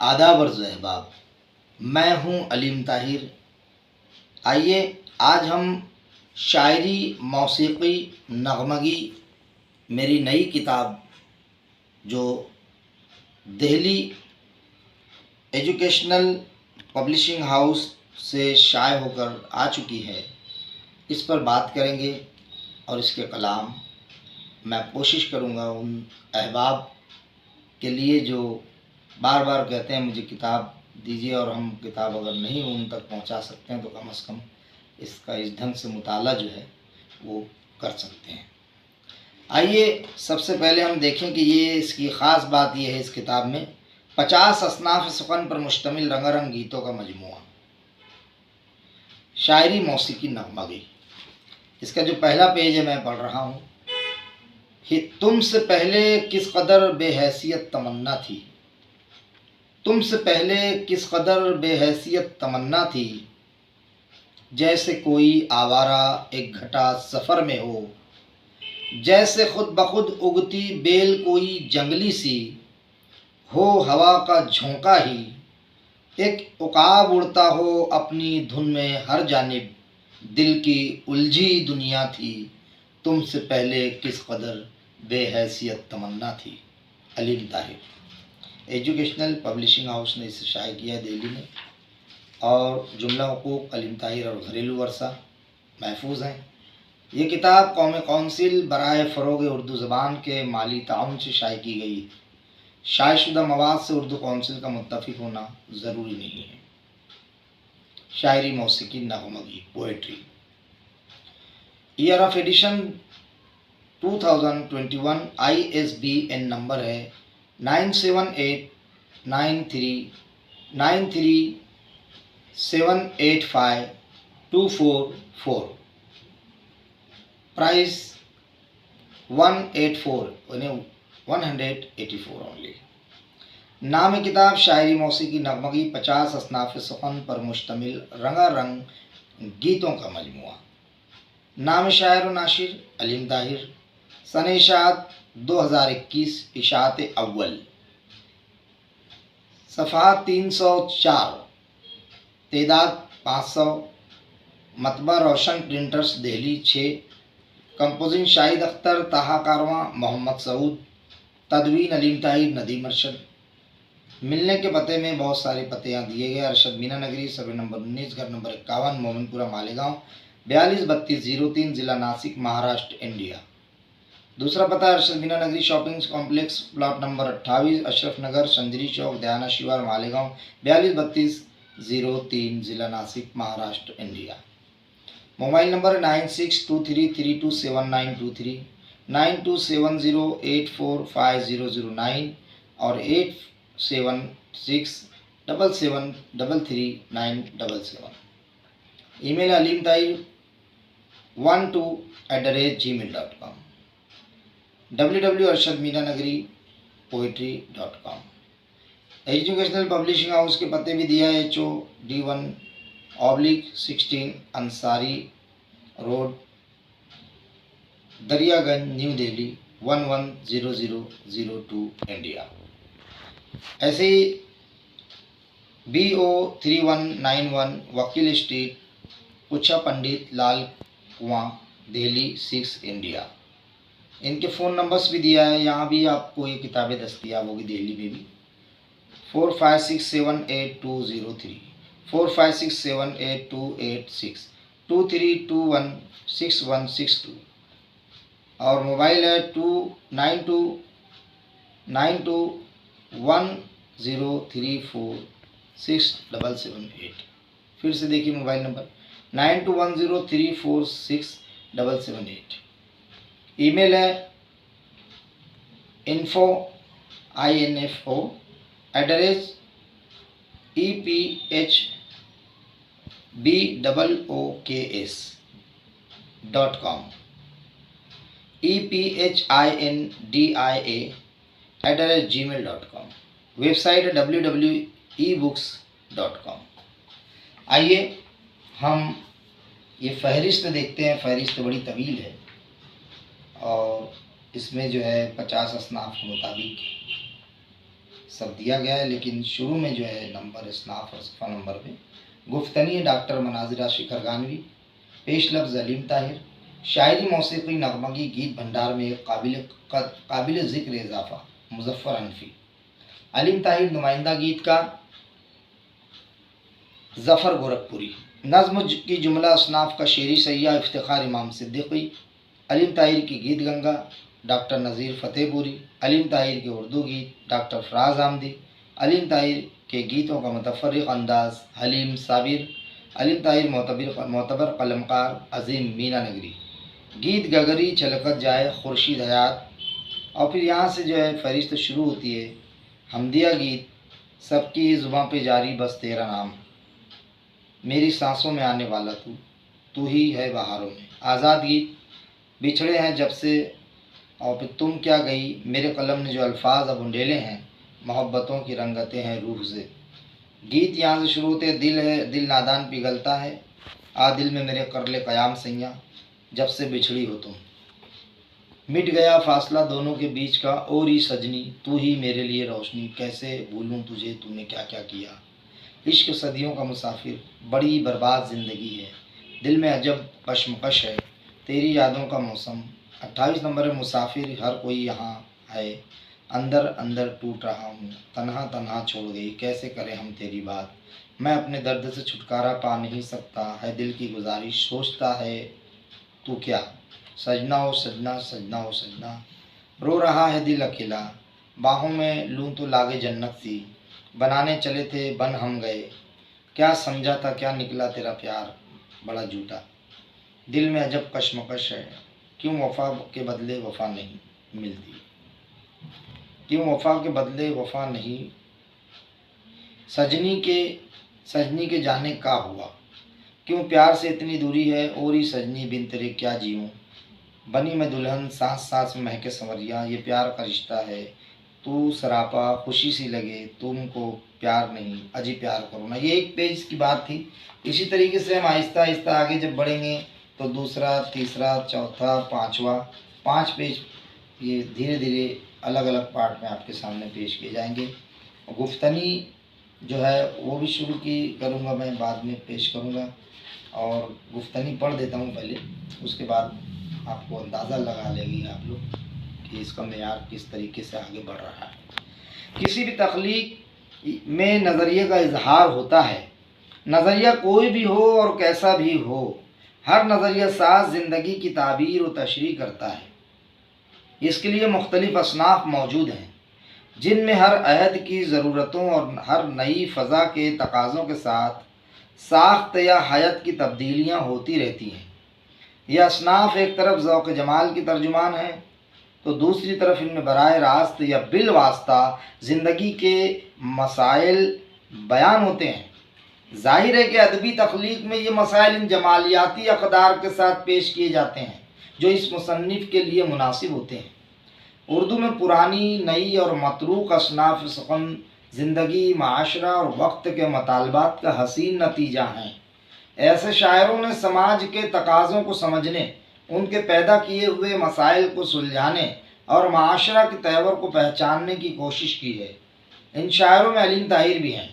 आदाब अर्ज़ अहबाब, मैं हूँ अलीम ताहिर। आइए आज हम शायरी, मौसीकी, नगमगी मेरी नई किताब जो दिल्ली एजुकेशनल पब्लिशिंग हाउस से शाये होकर आ चुकी है, इस पर बात करेंगे। और इसके कलाम मैं कोशिश करूँगा उन अहबाब के लिए जो बार बार कहते हैं मुझे किताब दीजिए, और हम किताब अगर नहीं उन तक पहुंचा सकते हैं तो कम से कम इसका इस ढंग से मुताला जो है वो कर सकते हैं। आइए सबसे पहले हम देखें कि ये इसकी ख़ास बात ये है, इस किताब में 50 असनाफ़ सुख़न पर मुश्तमिल रंगारंग गीतों का मजमुआ, शायरी, मौसीकी, नगमगी। इसका जो पहला पेज है मैं पढ़ रहा हूँ। तुमसे पहले किस कदर बेहैसियत तमन्ना थी, तुमसे पहले किस कदर बेहैसियत तमन्ना थी, जैसे कोई आवारा एक घटा सफ़र में हो, जैसे खुद बखुद उगती बेल कोई जंगली सी हो, हवा का झोंका ही एक उकाब उड़ता हो अपनी धुन में हर जानिब, दिल की उलझी दुनिया थी, तुमसे पहले किस कदर बेहैसियत तमन्ना थी। Aleem Tahir. Educational publishing house ने इसे शाये किया है दिल्ली में, और जुमला हुकूक अलीम ताहिर और घरेलू वर्षा महफूज हैं। ये किताब कौम कौंसिल बराए फ़रोग़ उर्दू ज़बान के माली ताउन से शाये की गई है। शायशुदा मवाद से उर्दू कौंसिल का मुत्तफ़िक होना ज़रूरी नहीं है। शायरी, मौसीकी, नगमगी, poetry. Year of edition 2021। ISBN number है 978939378524। Price 184 only. नाम किताब शायरी, मौसीकी, नगमगी 50 असनाफ़ सुख़न पर मुश्तमिल रंगारंग गीतों का मजमुआ। नाम शायर व नाशिर अलीम ताहिर। सन इशात 2021, इशात अव्वल। सफ़हा 304, तेदाद 500। मतबा रोशन प्रिंटर्स, दिल्ली 6। कंपोजिंग शाहिद अख्तर, ताहा कारवां, मोहम्मद सऊद। तदवीन अलीम ताहिर, नदीम अरशद। मिलने के पते में बहुत सारे पते यहाँ दिए गए। अरशद मीना नगरी, सर्वे नंबर 19, घर नंबर 51, मोमिनपुरा, मालेगांव 423203, ज़िला नासिक, महाराष्ट्र, इंडिया। दूसरा पता Arshad Meena Nagri shopping complex, plot number 28, Ashraf Nagar, Sanjari Chowk, Dayana Shivar, Malegaon 423203, ज़िला Nashik, Maharashtra, India. Mobile number 9623327923, 9270845009 और 8767733977। Email Aleem Tahir 12@gmail.com। www.arshadmeenanagri.poetry.com। Educational publishing house के पते भी दिया है। HOD1/16 Ansari road, Daryaganj, New Delhi 110002, India. ऐसे ही BO3191 Vakil street, Kucha Pandit Lal Kuan, Delhi 6, India. इनके फ़ोन नंबर्स भी दिया है, यहाँ भी आपको ये किताबें दस्तयाब होगी दिल्ली में भी। 45678203, 45678286, 23216162 और मोबाइल है 292103467778। फिर से देखिए मोबाइल नंबर 9210346778। ईमेल है info @ephbokes.com, ephindia@gmail.com। वेबसाइट है www.ebooks.com। आइए हम ये फ़हरिस्त देखते हैं। फ़हरिस्त बड़ी तवील है और इसमें जो है 50 असनाफ़ के मुताबिक सब दिया गया है, लेकिन शुरू में जो है नंबर इसनाफ और सफ़ा नंबर पे गुफ्तनी है डॉक्टर मनाजिरा शिखर गानवी, पेश लफ्ज़ अलीम ताहिर, शायरी मौसीकी नगमगी गीत भंडार में एक काबिल ज़िक्र इजाफ़ा मुज़फ़्फ़र हनफी। अलीम ताहिर नुमाइंदा गीतकार, ज़फ़र गोरखपुरी। नज़्म की जुमला असनाफ़ का शेरी सैया इफ्तिखार इमाम सिद्दीकी। अलीम ताहिर की गीत गंगा डॉक्टर नज़ीर फ़तेहपुरी। अलीम ताहिर के उर्दू गीत डॉक्टर फ़राज़ आमदी। अलीम ताहिर के गीतों का मुतफ़र्रिक़ अंदाज़ हलीम साबिर। अलीम ताहिर मोतबर कलमकार अज़ीम मीना नगरी। गीत गगरी छलकत जाए खुर्शीद हयात। और फिर यहाँ से जो है फ़हरिस्त शुरू होती है। हमदिया गीत, सबकी ज़ुबां पे जारी बस तेरा नाम, मेरी सांसों में आने वाला तू, तू ही है बहारों में। आज़ाद गीत, बिछड़े हैं जब से, और फिर तुम क्या गई, मेरे कलम ने जो अल्फाज अब उंडेले हैं, मोहब्बतों की रंगतें हैं रूह से। गीत यहाँ से शुरू होते, दिल है दिल नादान पिघलता है, आ दिल में मेरे कर ले क़याम सैया, जब से बिछड़ी हो तुम, मिट गया फासला दोनों के बीच का, और ही सजनी तू ही मेरे लिए रोशनी, कैसे भूलूं तुझे तूने क्या क्या किया। इश्क सदियों का मुसाफिर, बड़ी बर्बाद ज़िंदगी है, दिल में अजब कशमकश है, तेरी यादों का मौसम। 28 नंबर है मुसाफिर, हर कोई यहाँ है, अंदर अंदर टूट रहा हूँ, तन्हा तन्हा छोड़ गई, कैसे करें हम तेरी बात, मैं अपने दर्द से छुटकारा पा नहीं सकता, है दिल की गुजारिश, सोचता है तू क्या, सजना हो सजना सजना हो सजना, रो रहा है दिल अकेला, बाहों में लूँ तो लागे जन्नत सी, बनाने चले थे बन हम गए, क्या समझा था क्या निकला तेरा प्यार बड़ा झूठा, दिल में अजब कशमकश है, क्यों वफ़ा के बदले वफ़ा नहीं मिलती, क्यों वफ़ा के बदले वफ़ा नहीं, सजनी के जाने का हुआ, क्यों प्यार से इतनी दूरी है, और ही सजनी बिन तेरे क्या जीऊँ, बनी मैं दुल्हन सांस सांस में महके संवरिया, ये प्यार का रिश्ता है, तू सरापा खुशी सी लगे, तुमको प्यार नहीं अजी प्यार करो ना। ये एक पेज की बात थी। इसी तरीके से हम आहिस्ता आहिस्ता आगे जब बढ़ेंगे तो दूसरा, तीसरा, चौथा, पाँचवा, 5 पेज ये धीरे धीरे अलग अलग पार्ट में आपके सामने पेश किए जाएंगे। गुफ्तनी जो है वो भी शुरू की करूँगा, मैं बाद में पेश करूँगा, और गुफ्तनी पढ़ देता हूँ पहले, उसके बाद आपको अंदाज़ा लगा लेंगे आप लोग कि इसका मेयार किस तरीके से आगे बढ़ रहा है। किसी भी तख्लीक में नज़रिए का इजहार होता है, नज़रिया कोई भी हो और कैसा भी हो, हर नज़रिया साज ज़िंदगी की ताबीर व तशरीह करता है। इसके लिए मुख्तलिफ असनाफ़ मौजूद हैं, जिनमें हर अहद की ज़रूरतों और हर नई फ़ज़ा के तकाज़ों के साथ साख्त या हयात की तब्दीलियाँ होती रहती हैं। यह असनाफ़ एक तरफ ज़ौक़ जमाल की तर्जुमान है, तो दूसरी तरफ इनमें बराह रास्त या बिल वास्ता ज़िंदगी के मसाइल बयान होते हैं। ज़ाहिर है कि अदबी तख्लीक में ये मसाइल इन जमालियाती अक़दार के साथ पेश किए जाते हैं जो इस मुसन्निफ़ के लिए मुनासिब होते हैं। उर्दू में पुरानी, नई और मतरूक असनाफ़ सुख़न ज़िंदगी, माशरा और वक्त के मतालबात का हसीन नतीजा हैं। ऐसे शायरों ने समाज के तकाज़ों को समझने, उनके पैदा किए हुए मसाइल को सुलझाने और माशरा के तेवर को पहचानने की कोशिश की है। इन शायरों में अलीम ताहिर भी हैं।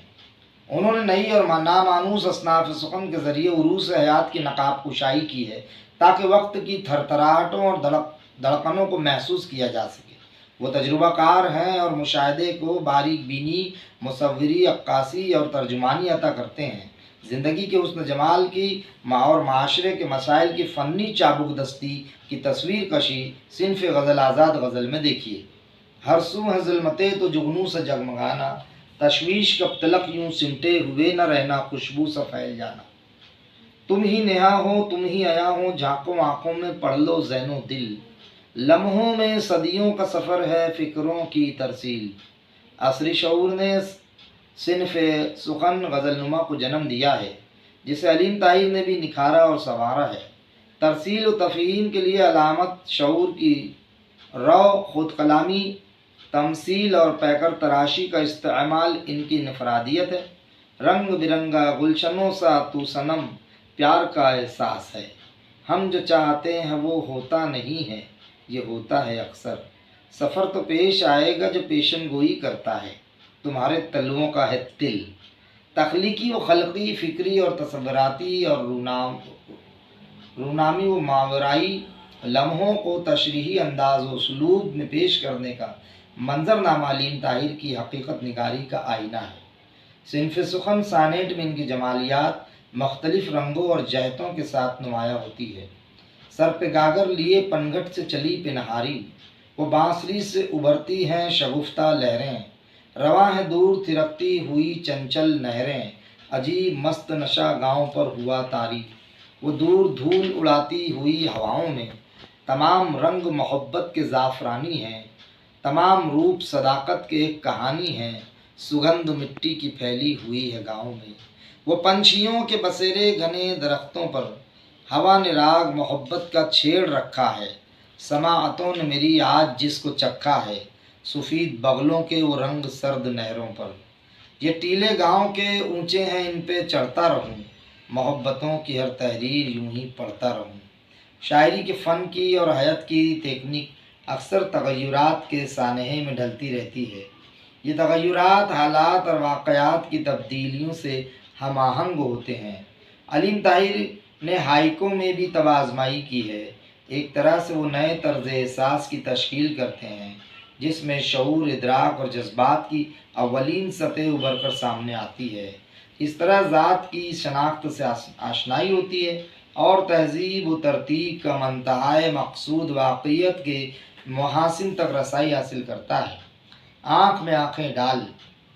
उन्होंने नई और नामानूस असनाफ़ सुख़न के ज़रिए उरूस हयात की नकाब कुशाई की है, ताकि वक्त की थरथराहटों और धड़कनों को महसूस किया जा सके। वो तजुर्बाकार हैं और मुशाहदे को बारीक बीनी, मुसव्वरी, अक्कासी और तर्जुमानी अता करते हैं। ज़िंदगी के हुस्न जमाल की और माशरे के मसाइल की फ़न्नी चाबुक दस्ती की तस्वीर कशी सिन्फ़ गज़ल आज़ाद गज़ल में देखिए। हर सू है ज़ुल्मतें तो जुगनू से जगमगाना, तशवीश कब तलक यूँ सिमटे हुए न रहना, खुशबू सा फैल जाना, तुम ही नेहा हो तुम ही आया हो, झाँकों आँखों में पढ़ लो ज़ैनो दिल, लम्हों में सदियों का सफ़र है फ़िक्रों की तरसील। असरी शऊर ने सिन्फ़ सुख़न गज़लनुमा को जन्म दिया है, जिसे अलीम ताहिर ने भी निखारा और संवारा है। तरसील व तफ़हीम के लिए अलामत शऊर की रौ, खुद कलामी, तमसील और पैकर तराशी का इस्तेमाल इनकी इनफरादियत है। रंग बिरंगा गुलशनों सा तू सनम, प्यार का एहसास है, हम जो चाहते हैं वो होता नहीं है, ये होता है अक्सर, सफ़र तो पेश आएगा जो पेशन गोई करता है, तुम्हारे तलुओं का है तिल। तख्लीकी व खलकी, फ़िक्री और तसव्वुराती और रूनामी व मावराई लम्हों को तशरीही अंदाज व उसलूब में पेश करने का मंजरनामा अलीम ताहिर की हकीकत निगारी का आईना है। सिन्फ़ सुखन सानेट में इनकी जमालियात मुख्तलिफ रंगों और जहतों के साथ नुमाया होती है। सर पे गागर लिए पनघट से चली पिनहारी, वो बांसुरी से उभरती हैं शगुफ्ता लहरें। रवां है दूर थिरकती हुई चंचल नहरें, अजीब मस्त नशा गाँव पर हुआ तारी। वो दूर धूल उड़ाती हुई हवाओं में तमाम रंग मोहब्बत के ज़ाफ़रानी हैं, तमाम रूप सदाकत के एक कहानी हैं। सुगंध मिट्टी की फैली हुई है गाँव में। वो पंछियों के बसेरे घने दरख्तों पर हवा ने राग मोहब्बत का छेड़ रखा है। समाअतों ने मेरी आज जिसको चखा है, सफ़ीद बगलों के वो रंग सर्द नहरों पर। ये टीले गांव के ऊंचे हैं, इन पे चढ़ता रहूं, मोहब्बतों की हर तहरीर यूं ही पढ़ता रहूं। शायरी के फ़न की और हयात की टेक्निक अक्सर तग़य्युरात के सानहे में ढलती रहती है। ये तग़य्युरात हालात और वाक़यात की तब्दीलियों से हम आहंग होते हैं। अलीम ताहिर ने हाइको में भी तवाज़माई की है। एक तरह से वो नए तर्ज़ एहसास की तश्कील करते हैं, जिसमें शऊर, इदराक और जज्बात की अव्वलीन सतह उभर कर सामने आती है। इस तरह ज़ात की शनाख्त से आशनाई होती है और तहज़ीब व तरतीब का मंतहाए मकसूद वाक़ियत के मुहासिन तक रसाई हासिल करता है। आँख में आँखें डाल,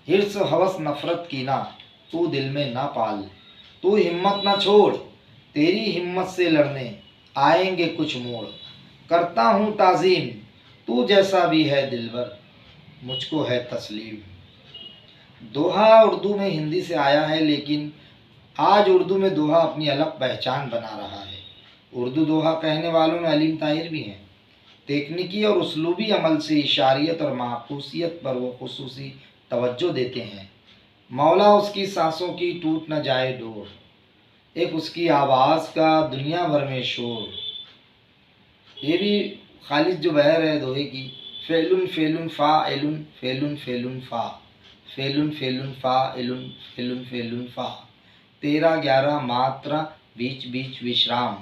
हिर्स व हवस नफ़रत की ना, तू दिल में ना पाल। तू हिम्मत ना छोड़, तेरी हिम्मत से लड़ने आएंगे कुछ मोड़। करता हूँ ताज़ीम, तू जैसा भी है दिलबर, मुझको है तस्लीम। दोहा उर्दू में हिंदी से आया है, लेकिन आज उर्दू में दोहा अपनी अलग पहचान बना रहा है। उर्दू दोहा कहने वालों में अलीम ताहिर भी हैं। तकनीकी और उसलूबी अमल से इशारियत और माकूसियत पर वो खुसूसी तवज्जो देते हैं। मौला उसकी सांसों की टूट न जाए डोर, एक उसकी आवाज़ का दुनिया भर में शोर। ये भी खालिद जो बहर है दोहे की, फ़ेलुन फ़ेलुन फ़ा एलुन फ़ेलुन फ़ेलुन फ़ा, फ़ेलुन फ़ेलुन फ़ा एलुन फ़ेलुन फ़ेलुन फ़ा। 13-11 मात्रा बीच बीच विश्राम,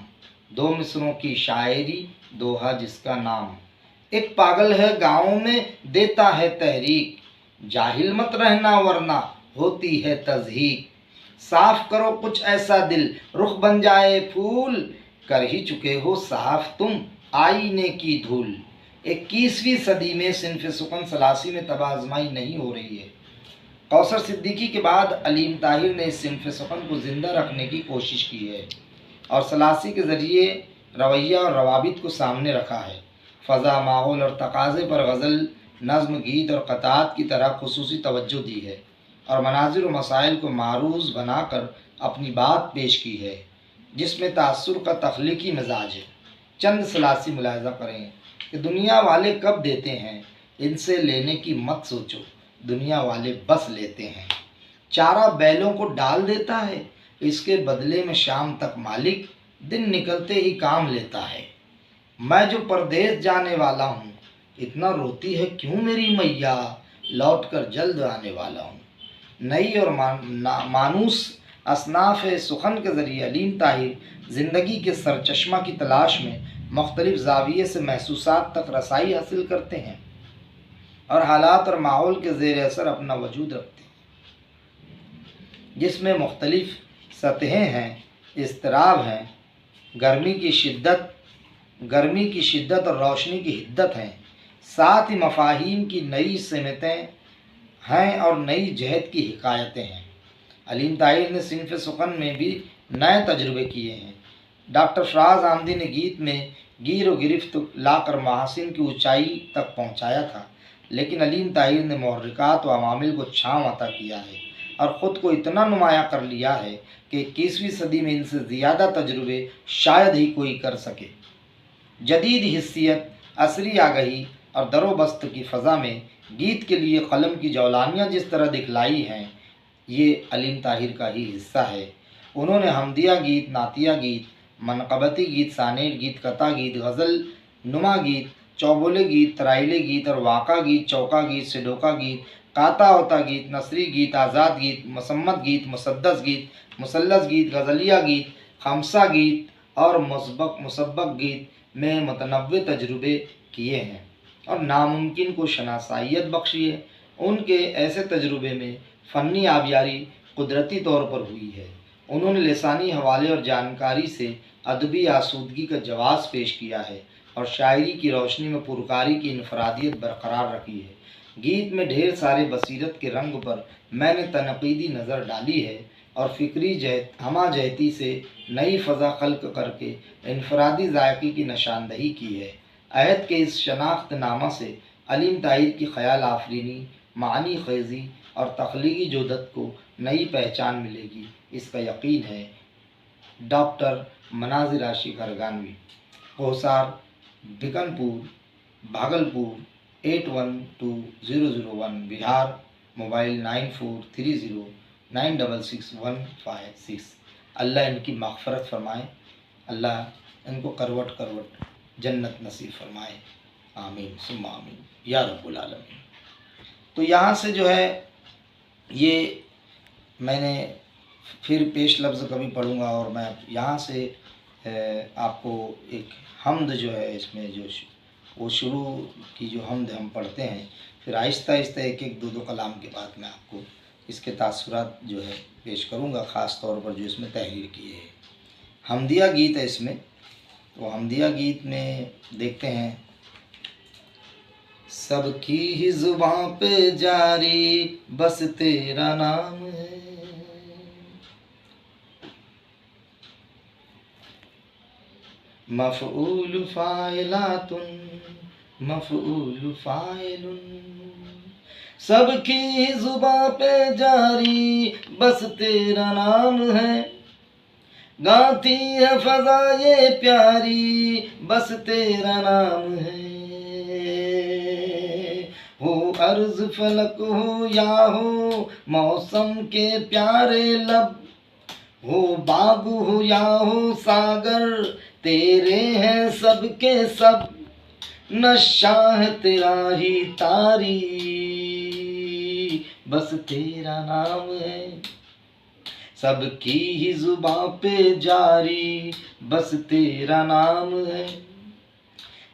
दो मिसरों की शायरी दोहा जिसका नाम। एक पागल है गाँव में देता है तहरीक, जाहिल मत रहना वरना होती है तज़हीक। साफ करो कुछ ऐसा दिल रुख बन जाए फूल, कर ही चुके हो साफ तुम आईने की धूल। 21वीं सदी में सिन्फ़ सुखन सलासी में तबाज़माई नहीं हो रही है। कौसर सिद्दीकी के बाद अलीम ताहिर ने इस सिन्फ़ सुखन को ज़िंदा रखने की कोशिश की है और सलासी के ज़रिए रवैया और रवाबित को सामने रखा है। फ़ज़ा, माहौल और तकाज़े पर गज़ल, नज़्म, गीत और क़तात की तरह खुसूसी तवज्जो दी है और मनाज़िर व मसाइल को मारूज़ बनाकर अपनी बात पेश की है, जिसमें तासुर का तख्लीकी मिजाज है। चंद सलासी मुलाहिज़ा करें कि दुनिया वाले कब देते हैं, इनसे लेने की मत सोचो, दुनिया वाले बस लेते हैं। चारा बैलों को डाल देता है, इसके बदले में शाम तक मालिक दिन निकलते ही काम लेता है। मैं जो परदेश जाने वाला हूँ, इतना रोती है क्यों मेरी मैया, लौट कर जल्द आने वाला हूँ। नई और मानूस असनाफ़ सुखन के ज़रिए अलीम ताहिर ज़िंदगी के सरचश्मा की तलाश में मुख्तलिफ़ ज़ाविये से महसूसात तक रसाई हासिल करते हैं और हालात और माहौल के ज़ेर असर अपना वजूद रखते हैं, जिसमें मुख्तलिफ़ सतहें हैं, इज़्तिराब हैं, गर्मी की शिद्दत और रोशनी की हिद्दत हैं, साथ ही मफ़ाहीम की नई सिमतें हैं और नई जहत की हिकायतें हैं। अलीम ताहिर ने सिन्फ़ सुखन में भी नए तजुर्बे किए हैं। डॉक्टर फ़राज़ आमदी ने गीत में गिर व गिरफ्त लाकर महासिन की ऊंचाई तक पहुंचाया था, लेकिन अलीम ताहिर ने मुहर्रिकात व अवामिल को छांव अता किया है और ख़ुद को इतना नुमाया कर लिया है कि 21वीं सदी में इनसे ज़्यादा तजुर्बे शायद ही कोई कर सके। जदीद हिस्सियत, असरी आगही और दरोबस्त की फ़ज़ा में गीत के लिए कलम की जौलानियाँ जिस तरह दिखलाई हैं, ये अलीम ताहिर का ही हिस्सा है। उन्होंने हमदिया गीत, नातिया गीत, मनक़बती गीत, सानेर गीत, कता गीत, गज़ल नुमा गीत, चौबोले गीत, तराइले गीत और वाक़ा गीत, चौका गीत, सिडोका गीत, काता होता गीत, नसरी गीत, आज़ाद गीत, मसम्मत गीत, मुसद्दस गीत, मुसल्लस गीत, गज़लिया गीत, खमसा गीत और मुसब्बक गीत में मतनव्वे तजुर्बे किए हैं और नामुमकिन को शनासाइयत बख्शी है। उनके ऐसे तजुर्बे में फ़नी आबियारी कुदरती तौर पर हुई है। उन्होंने लिसानी हवाले और जानकारी से अदबी आसूदगी का जवाज़ पेश किया है और शायरी की रोशनी में पुरकारी की इनफरादियत बरकरार रखी है। गीत में ढेर सारे बसीरत के रंग पर मैंने तनकीदी नज़र डाली है और फ़िक्री हमा जहती से नई फ़ज़ा खल्क करके इनफरादी ज़ायक़े की निशानदही की है। अहद के इस शनाख्तनामा से अलीम ताहिर की ख़याल आफरीनी, मानी ख़ेज़ी और तख्लीकी जोदत को नई पहचान मिलेगी, इसका यकीन है। डॉक्टर मनाजिर आशिक हरगानवी, कोसार, बिकनपुर, भागलपुर 812001, बिहार। मोबाइल 9430966156। अल्लाह इनकी मग़फ़रत फ़रमाए, अल्लाह इनको करवट करवट जन्नत नसीब फ़रमाए। आमीन सुम्मा आमीन या रब्बुल आलमीन। तो यहाँ से जो है ये मैंने फिर पेश लफ्ज़ कभी पढ़ूँगा और मैं यहाँ से आपको एक हम्द जो है इसमें जो वो शुरू की जो हम्द हम पढ़ते हैं, फिर आहिस्ता आहिस्ता एक एक दो दो कलाम के बाद मैं आपको इसके तासुरात जो है पेश करूँगा, ख़ास तौर पर जो इसमें तहरीर किए हैं। हमदिया गीत है इसमें। तो हमदिया गीत में देखते हैं, सबकी ही ज़ुबां पे जारी बस तेरा नाम है, मफ़ऊल फ़ाइलातुन मफ़ऊल फ़ाइलुन। सबकी ज़ुबां पे जारी बस तेरा नाम है, गाती है फ़ज़ा ये प्यारी बस तेरा नाम है। हो अर्ज़ फलक हो या हो मौसम के प्यारे लब, हो बाग हो या हो सागर तेरे हैं सब के सब, नशा है तेरा ही तारी बस तेरा नाम है। सबकी ही ज़ुबां पे जारी बस तेरा नाम है,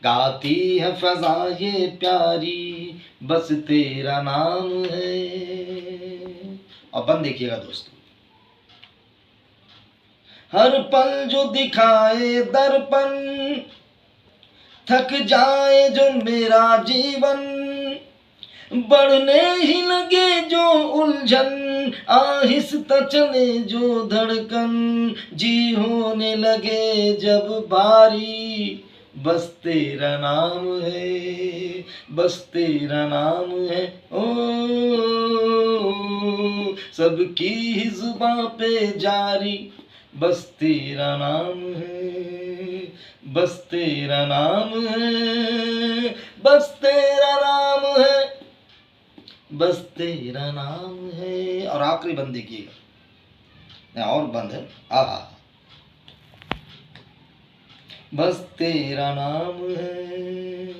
गाती है फ़ज़ा ये प्यारी बस तेरा नाम है। और बंद देखिएगा दोस्तों, हर पल जो दिखाए दर्पण, थक जाए जो मेरा जीवन, बढ़ने ही लगे जो उलझन, आहिस्ता चले जो धड़कन, जी होने लगे जब भारी बस तेरा नाम है, बस तेरा नाम है। ओ सबकी ही ज़ुबां पे जारी बस तेरा नाम है, बस तेरा नाम है, बस तेरा नाम है, बस तेरा नाम है। और आखिरी बंद देखिएगा, और बंद है, आहा, बस तेरा नाम है।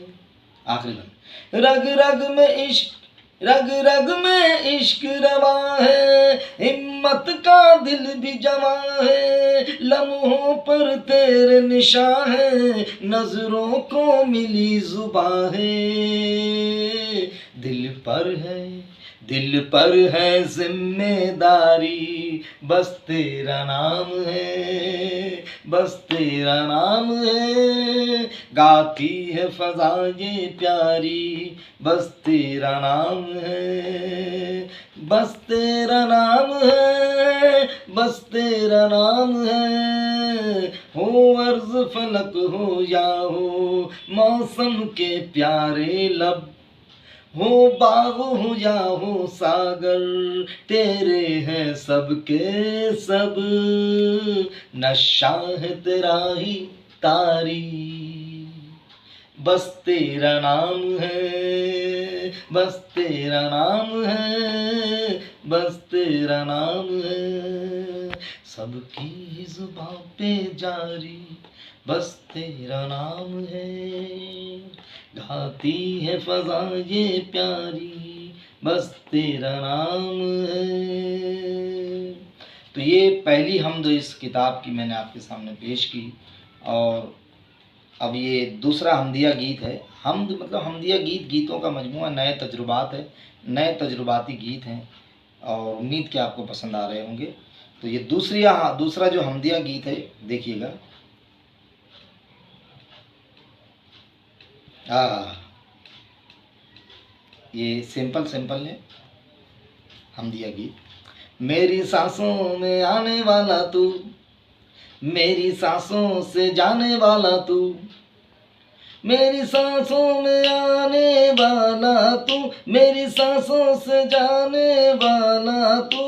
आखिरी बंद, रग रग में इश्क, रग रग में इश्क रवा है, हिम्मत का दिल भी जमा है, लम्हों पर तेरे निशान है, नजरों को मिली जुबां है, दिल पर है जिम्मेदारी बस तेरा नाम है, बस तेरा नाम है, गाती है फ़ज़ा ये प्यारी बस तेरा नाम है, बस तेरा नाम है, बस तेरा नाम है। हो अर्ज़ फलक हो या हो मौसम के प्यारे लब, हो बाग हो या हो सागर तेरे हैं सब के सब, नशा है तेरा ही तारी बस तेरा नाम है, बस तेरा नाम है, बस तेरा नाम है। सबकी ज़ुबां पे जारी बस तेरा नाम है, गाती है फ़ज़ा ये प्यारी बस तेरा नाम है। तो ये पहली हमद इस किताब की मैंने आपके सामने पेश की। और अब ये दूसरा हमदिया गीत है। हमद मतलब हमदिया गीत, गीतों का मजमूआ, नए तजुर्बात है, नए तजुर्बाती गीत हैं और उम्मीद कि आपको पसंद आ रहे होंगे। तो ये दूसरा जो हमदिया गीत है देखिएगा। ये सिंपल है हमदिया गीत। मेरी सांसों में आने वाला तू, मेरी सांसों से जाने वाला तू, मेरी सांसों में आने वाला तू, मेरी सांसों से जाने वाला तू।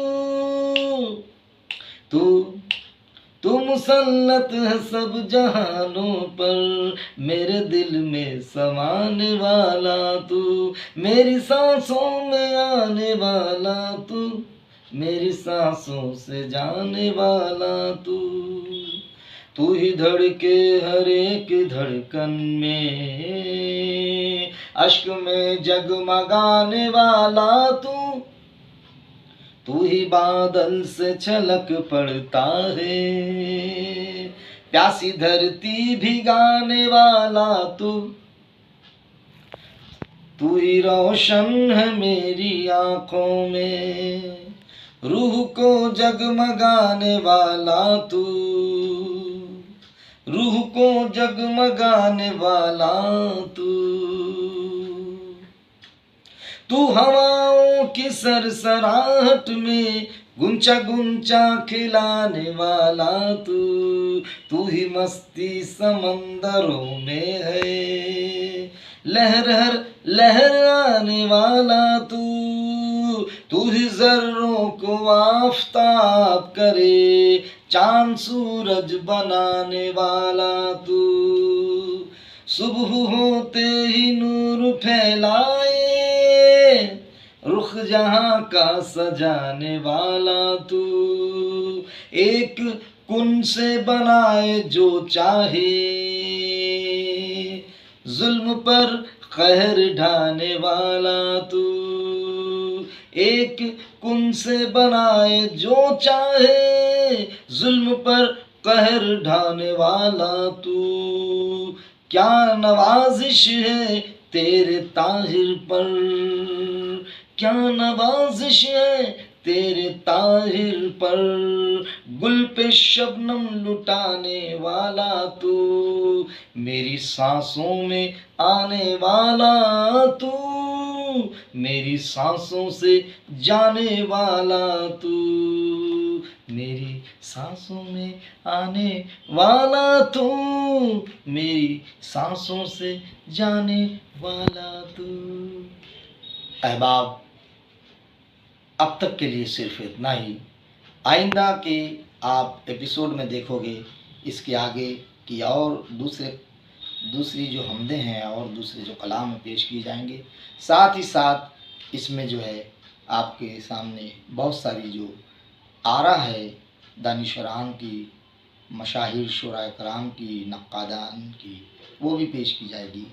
तू मुसल्लत है सब जहानों पर, मेरे दिल में समाने वाला तू, मेरी सांसों में आने वाला तू, मेरी सांसों से जाने वाला तू ही धड़के हर एक धड़कन में, अश्क में जगमगाने वाला तू ही बादल से छलक पड़ता है, प्यासी धरती भिगाने वाला तू ही रोशन है मेरी आँखों में, रूह को जगमगाने वाला रूह को जगमगाने वाला तू हवाओं की सरसराहट में गुंचा गुंचा खिलाने वाला तू ही मस्ती समंदरों में है, लहर लहराने वाला तू ही जर्रों को आफताब करे, चांद सूरज बनाने वाला सुबह होते ही नूर फैलाए, रुख जहां का सजाने वाला एक कुन से बनाए जो चाहे, जुल्म पर कहर ढाने वाला एक कुन से बनाए जो चाहे, जुल्म पर कहर ढाने वाला क्या नवाजिश है तेरे ताहिर पर, क्या नवाजिश है तेरे ताहिर पर, गुल पे शबनम लुटाने वाला मेरी सांसों में आने वाला मेरी सांसों से जाने वाला मेरी सांसों में आने वाला मेरी सांसों से जाने वाला अहबाब, अब तक के लिए सिर्फ इतना ही। आइंदा के आप एपिसोड में देखोगे इसके आगे की और दूसरी जो हमदे हैं और दूसरे जो कलाम पेश किए जाएंगे। साथ ही साथ इसमें जो है आपके सामने बहुत सारी जो आरा है दानिशवरान की, मशाहिर शुराए कराम की, नक्कादान की, वो भी पेश की जाएगी।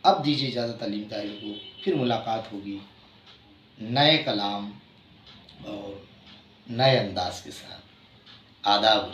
अब दीजिए इजाज़त तालीम तालिब को, फिर मुलाकात होगी नए कलाम और नए अंदाज के साथ। आदाब।